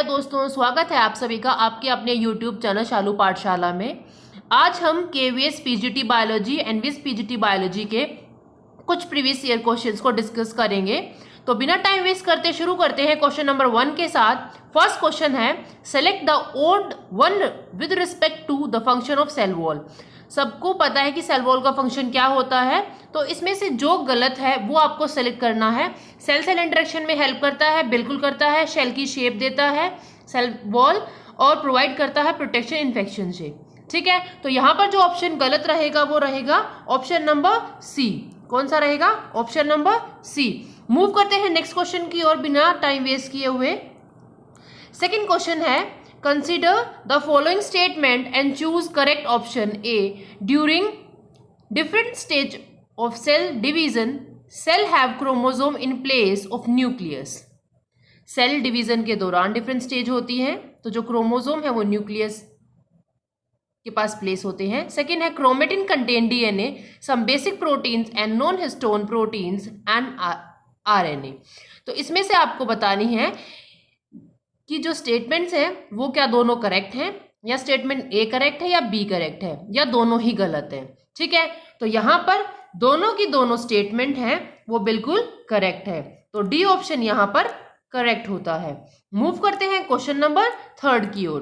दोस्तों, स्वागत है आप सभी का आपके अपने YouTube चैनल शालू पाठशाला में। आज हम केवीएस पीजीटी बायोलॉजी एंड विस पीजीटी बायोलॉजी के कुछ प्रीवियस ईयर क्वेश्चंस को डिस्कस करेंगे। तो बिना टाइम वेस्ट करते शुरू करते हैं क्वेश्चन नंबर 1 के साथ। फर्स्ट क्वेश्चन है, select the odd one with respect to the function of cell wall. सबको पता है कि सेल वॉल का फंक्शन क्या होता है, तो इसमें से जो गलत है वो आपको सेलेक्ट करना है। सेल सेल इंटरेक्शन में हेल्प करता है, बिल्कुल करता है। शेल की शेप देता है सेल वॉल और प्रोवाइड करता है प्रोटेक्शन इन्फेक्शन से। ठीक है, तो यहाँ पर जो ऑप्शन गलत रहेगा वो रहेगा ऑप्शन नंबर सी। कौन सा रहेगा? Option number C. मूव करते हैं नेक्स्ट क्वेश्चन की ओर बिना टाइम वेस्ट किए हुए। सेकेंड क्वेश्चन है, consider the following statement and choose correct option A. During different stage of cell division, cell have chromosome in place of nucleus. Cell division के दौरान different stage होती हैं, तो जो क्रोमोसोम है वो न्यूक्लियस के पास प्लेस होते हैं। सेकेंड है, chromatin contain DNA, some basic proteins and non histone proteins and RNA. तो इसमें से आपको बतानी है कि जो स्टेटमेंट्स हैं वो क्या दोनों करेक्ट हैं, या स्टेटमेंट ए करेक्ट है या बी करेक्ट है, या दोनों ही गलत है। ठीक है, तो यहाँ पर दोनों की दोनों स्टेटमेंट हैं वो बिल्कुल करेक्ट है, तो डी ऑप्शन यहाँ पर करेक्ट होता है। मूव करते हैं क्वेश्चन नंबर 3 की ओर।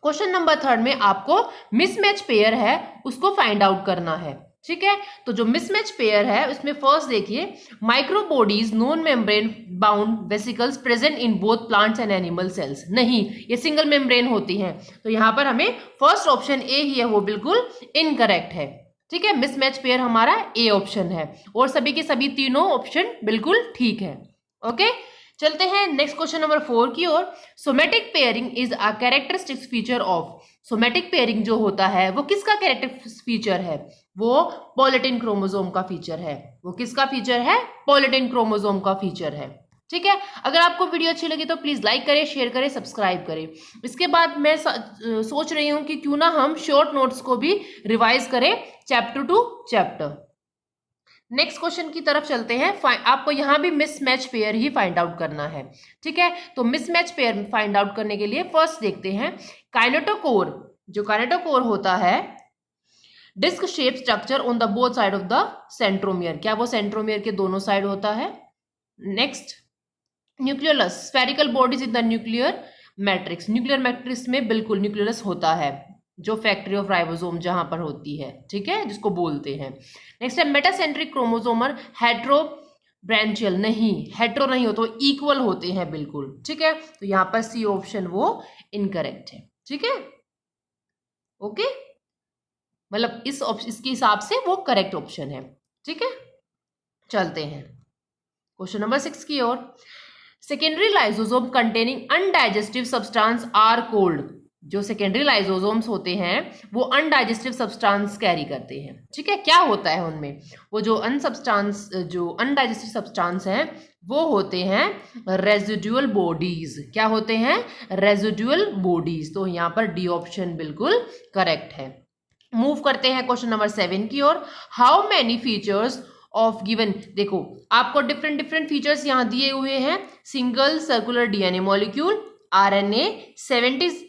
क्वेश्चन नंबर 3 में आपको मिसमैच पेयर है उसको फाइंड आउट करना है। ठीक है, तो जो मिसमैच पेयर है उसमें फर्स्ट देखिए, microbodies non membrane bound vesicles present in both plants and animal cells. नहीं, ये सिंगल मेम्ब्रेन होती हैं, तो यहाँ पर हमें फर्स्ट ऑप्शन ए ही है वो बिल्कुल इनकरेक्ट है। ठीक है, मिसमैच पेयर हमारा ए ऑप्शन है और सभी के सभी तीनों ऑप्शन बिल्कुल ठीक है। ओके, चलते हैं नेक्स्ट क्वेश्चन नंबर 4 की ओर। Somatic pairing is a characteristic feature of. Somatic pairing जो होता है वो किसका कैरेक्टर फीचर है? वो पॉलीटिन क्रोमोसोम का फीचर है। वो किसका फीचर है? पॉलीटिन क्रोमोसोम का फीचर है। ठीक है, अगर आपको वीडियो अच्छी लगी तो प्लीज लाइक करें, शेयर करें, सब्सक्राइब करें। इसके बाद मैं सोच रही हूं कि क्यों ना हम शॉर्ट नोट्स को भी रिवाइज करें chapter two chapter. Next question की तरफ चलते हैं। आपको यहां भी मिसमैच पेयर ही फाइंड आउट करना है। ठीक है, तो मिसमैच पेयर फाइंड आउट करने के लिए फर्स्ट देखते हैं काइनेटोकोर। जो काइनेटोकोर होता है, disk shape structure on the both side of the centromere. क्या वो सेंट्रोमियर के दोनों साइड होता है? Next, nucleolus, spherical bodies in the nuclear matrix. Nuclear matrix में बिल्कुल न्यूक्लियोलस होता है, जो फैक्ट्री ऑफ राइबोसोम जहां पर होती है। ठीक है, जिसको बोलते हैं। नेक्स्ट है मेटासेंट्रिक क्रोमोसोमर हेट्रो ब्रांचियल। नहीं, हेट्रो नहीं होते, इक्वल होते हैं बिल्कुल। ठीक है, तो यहां पर सी ऑप्शन वो इनकरेक्ट है। ठीक है, ओके, मतलब इसके हिसाब से वो करेक्ट ऑप्शन है। ठीक है, चलते हैं क्वेश्चन नंबर 6 की ओर। Secondary lysosome containing undigestive substance are called. जो सेकेंडरी लाइसोसोम्स होते हैं वो अनडाइजेस्टिव सब्सटेंस कैरी करते हैं। ठीक है, क्या होता है उनमें? वो जो अनडाइजेस्टिव सब्सटेंस हैं वो होते हैं रेजिडुअल बॉडीज। क्या होते हैं? Residual bodies. तो यहाँ पर डी ऑप्शन बिल्कुल करेक्ट है। मूव करते हैं क्वेश्चन नंबर 7 की ओर। How many features of given. देखो, आपको डिफरेंट डिफरेंट फीचर्स यहाँ दिए हुए हैं। Single circular DNA molecule, RNA, 70s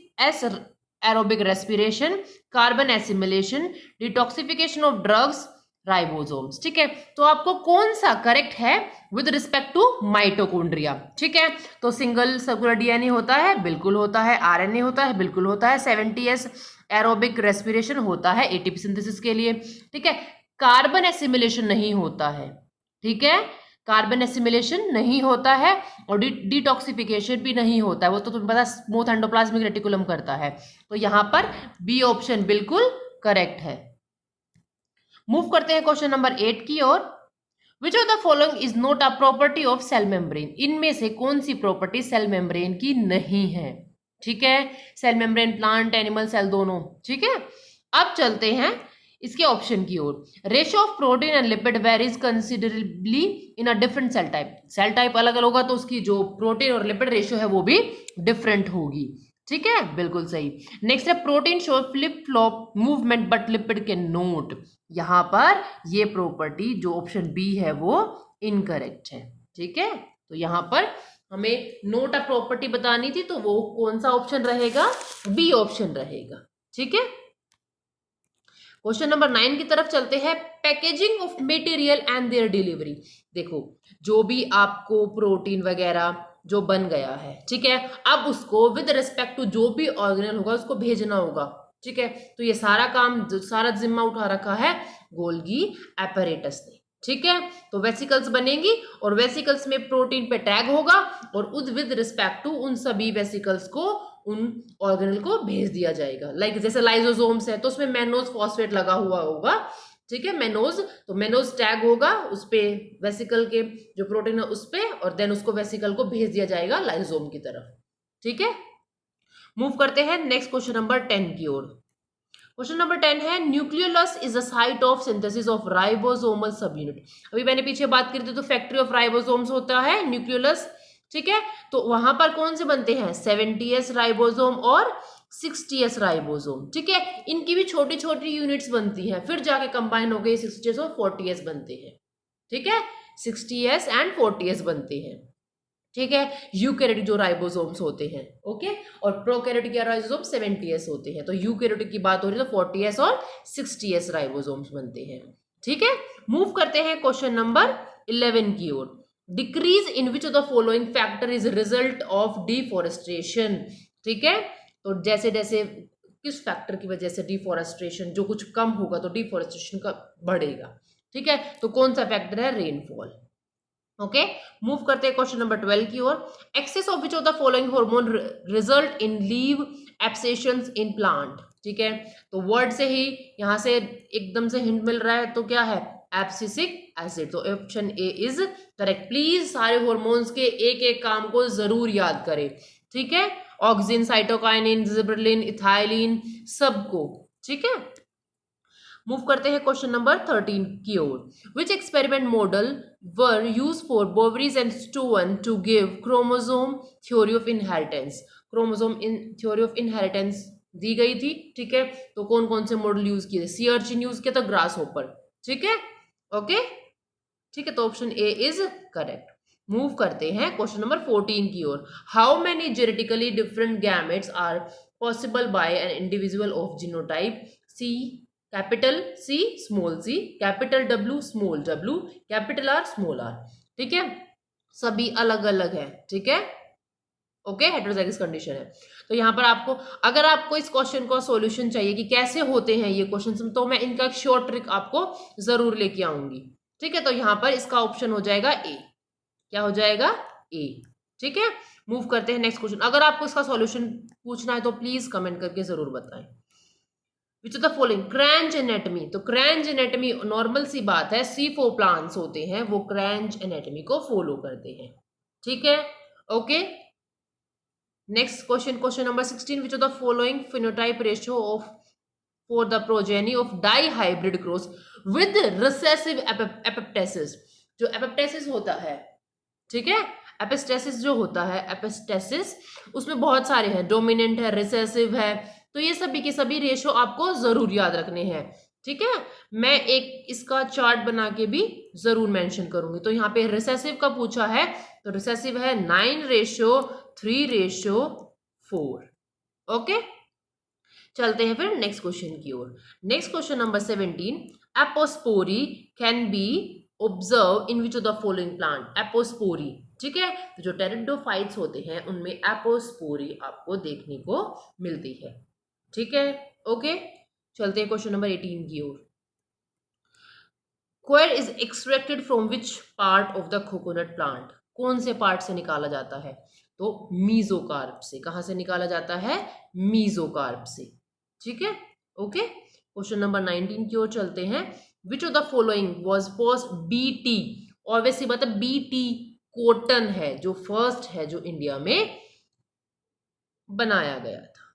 aerobic respiration, carbon assimilation, detoxification of drugs, ribosomes. ठीक है, तो आपको कौन सा करेक्ट है विद रिस्पेक्ट टू माइटोकॉन्ड्रिया? ठीक है, तो सिंगल सर्कुलर डीएनए होता है, बिल्कुल होता है। आरएनए होता है, बिल्कुल होता है। 70s एरोबिक रेस्पिरेशन होता है एटीपी सिंथेसिस के लिए। ठीक है, कार्बन एसिमिलेशन नहीं होता है। ठीक है, कार्बन एसिमिलेशन नहीं होता है और डिटॉक्सिफिकेशन भी नहीं होता है, वो तो तुम्हें पता स्मूथ एंडोप्लाज्मिक रेटिकुलम करता है। तो यहां पर बी ऑप्शन बिल्कुल करेक्ट है। मूव करते हैं क्वेश्चन नंबर 8 की ओर। Which of the following is not a property of cell membrane. इनमें से कौन सी प्रॉपर्टी सेल मेम्ब्रेन की नहीं है? ठीक है, cell membrane plant animal cell दोनों। ठीक है, अब चलते हैं इसके ऑप्शन की ओर। Ratio of protein and lipid varies considerably in a different cell type. Cell type अलग अलग होगा तो उसकी जो प्रोटीन और लिपिड रेशियो है वो भी डिफरेंट होगी। ठीक है, बिल्कुल सही। नेक्स्ट है, protein show flip flop movement but lipid can note. यहां पर ये प्रॉपर्टी जो ऑप्शन बी है वो इनकरेक्ट है। ठीक है, तो यहां पर हमें नोट अ प्रॉपर्टी बतानी थी, तो वो कौन सा ऑप्शन रहेगा? बी ऑप्शन रहेगा। ठीक है, क्वेश्चन नंबर 9 की तरफ चलते हैं। Packaging of material and there delivery. देखो, जो भी आपको प्रोटीन वगैरह जो बन गया है, ठीक है, अब उसको विद रिस्पेक्ट टू जो भी ऑर्गेनल होगा उसको भेजना होगा। ठीक है, तो ये सारा काम, सारा जिम्मा उठा रखा है गोल्गी एपरेटस ने। ठीक है, तो वेसिकल्स बनेंगी और वेसिकल्स में प्रोटीन पे टैग होगा और विद रिस्पेक्ट टू उन सभी वेसिकल्स को उन ऑर्गेनल को भेज दिया जाएगा। लाइक जैसे लाइजोसोम्स है तो उसमें मैनोज फॉस्फेट लगा हुआ होगा। ठीक है, मैनोज, तो मैनोज टैग होगा उस पे, वेसिकल के जो प्रोटीन है उस पे, और देन उसको वेसिकल को भेज दिया जाएगा लाइजोसोम की तरफ। ठीक है, मूव करते हैं नेक्स्ट क्वेश्चन नंबर 10 की ओर। क्वेश्चन नंबर 10 है, nucleolus is the site of synthesis of ribosomal सब यूनिट। अभी मैंने पीछे बात करी थी तो फैक्ट्री ऑफ राइबोसोम्स होता है न्यूक्लियोलस। ठीक है, तो वहां पर कौन से बनते हैं? 70s राइबोसोम और 60s राइबोसोम। ठीक है, इनकी भी छोटी छोटी यूनिट्स बनती हैं, फिर जाके कंबाइन हो गए 60s और 40s बनते हैं। ठीक है, 60s एंड 40s बनते हैं। ठीक है, यूकैरियोटिक जो राइबोसोम्स होते हैं, ओके, और प्रोकैरियोटिक राइबोसोम 70s होते हैं। तो यूकैरियोटिक की बात हो रही है तो 40s और 60s राइबोसोम्स बनते हैं। ठीक है, मूव करते हैं क्वेश्चन नंबर 11 की ओर। Decrease in which of the following factor is result of deforestation. ठीक है, तो जैसे जैसे किस फैक्टर की वजह से डिफॉरेस्टेशन, जो कुछ कम होगा तो डिफॉरेस्टेशन का बढ़ेगा। ठीक है, तो कौन सा फैक्टर है? रेनफॉल। ओके, मूव करते हैं क्वेश्चन नंबर 12 की ओर। Excess of which of the following hormone result in leaf abscissions in plant. ठीक है, तो वर्ड से ही यहां से एकदम से हिंट मिल रहा है, तो क्या है? Abscisic acid. तो option A is correct. Please सारे हार्मोन्स के एक एक काम को जरूर याद करें। ठीक है, ऑक्सिन, साइटोकाइनिन, जिबरेलिन, इथाइलिन, सबको। ठीक है, मूव करते हैं क्वेश्चन नंबर 13 की ओर। Which experiment model were used for Boveri and Sutton to give chromosome theory of inheritance. Chromosome in theory of inheritance दी गई थी। ठीक है, तो कौन कौन से मॉडल यूज किए? सी अर्चिन यूज किया था, ग्रास होपर। ठीक है, ओके, ठीक है, तो option A is correct. Move करते हैं क्वेश्चन नंबर 14 की ओर। How many genetically different gametes are possible by an individual of genotype C capital C small C, capital W small W, capital R small R. ठीक है, सभी अलग अलग है। ठीक है, ओके, हेटेरोजाइगस कंडीशन है। तो यहाँ पर आपको, अगर आपको इस क्वेश्चन का सॉल्यूशन चाहिए कि कैसे होते हैं ये क्वेश्चन, तो मैं इनका एक शॉर्ट ट्रिक आपको जरूर लेके आऊंगी। ठीक है, तो यहाँ पर इसका ऑप्शन हो जाएगा ए। क्या हो जाएगा? ए। ठीक है, मूव करते हैं नेक्स्ट क्वेश्चन। अगर आपको इसका सॉल्यूशन पूछना है तो प्लीज कमेंट करके जरूर बताएं। विच of the following Kranz anatomy. तो क्रैंच एनेटमी नॉर्मल सी बात है, C4 प्लांट्स होते हैं वो क्रैंच एनेटमी को फॉलो करते हैं। ठीक है, okay, next question, question number 16। Which of the following phenotype ratio of for the progeny of dihybrid cross with recessive epistasis. जो एपिप्टेसिस होता है, ठीक है, एपिस्टेसिस जो होता है, एपिस्टेसिस उसमें बहुत सारे हैं, डोमिनेंट है, रिसेसिव है, तो ये सभी के सभी रेशो आपको जरूर याद रखने हैं। ठीक है, मैं एक इसका चार्ट बना के भी जरूर मेंशन करूंगी। तो यहाँ पे रिसेसिव का पूछा है, तो रिसेसिव है 9:3:4। ओके, चलते हैं फिर नेक्स्ट क्वेश्चन की ओर। Next question number 17। Apospory can be observe in which of the following plant. Apospory, ठीक है, तो जो टेरिडोफाइट्स होते हैं उनमें एपोस्पोरी आपको देखने को मिलती है। ठीक है, ओके, चलते हैं क्वेश्चन नंबर 18 की ओर। Coir is extracted from which part of the coconut plant. कौन से पार्ट से निकाला जाता है? तो मीजोकार्प से। कहां से निकाला जाता है? मीजोकार्प से। ठीक है, ओके, क्वेश्चन नंबर 19 की ओर चलते हैं। विच of the following was first BT. और वैसे बात है, बीटी कॉटन है जो फर्स्ट है जो इंडिया में बनाया गया था।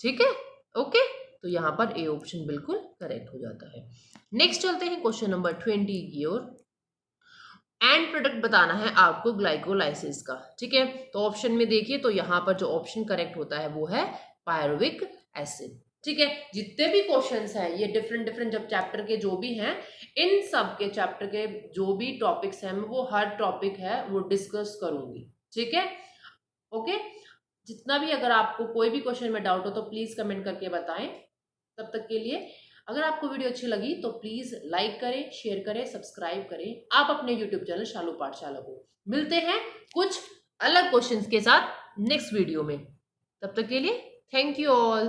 ठीक है, ओके, तो यहां पर ए ऑप्शन बिल्कुल करेक्ट हो जाता है। नेक्स्ट चलते हैं क्वेश्चन नंबर 20 की ओर। एंड प्रोडक्ट बताना है आपको ग्लाइकोलाइसिस का। ठीक है, तो ऑप्शन में देखिए, तो यहां पर जो ऑप्शन करेक्ट होता है वो है पायरुविक एसिड। ठीक है, जितने भी क्वेश्चंस हैं ये डिफरेंट डिफरेंट जब चैप्टर के जो भी हैं, इन सब के चैप्टर के जो भी टॉपिक्स हैं, वो हर टॉपिक है वो डिस्कस करूंगी। ठीक है, ओके। जितना भी अगर आपको कोई भी क्वेश्चन में डाउट हो तो प्लीज कमेंट करके बताएं। तब तक के लिए अगर आपको वीडियो अच्छी लगी तो प्लीज लाइक करें, शेयर करें, सब्सक्राइब करें आप अपने यूट्यूब चैनल शालू पाठशाला को। मिलते हैं कुछ अलग क्वेश्चंस के साथ नेक्स्ट वीडियो में। तब तक के लिए थैंक यू ऑल।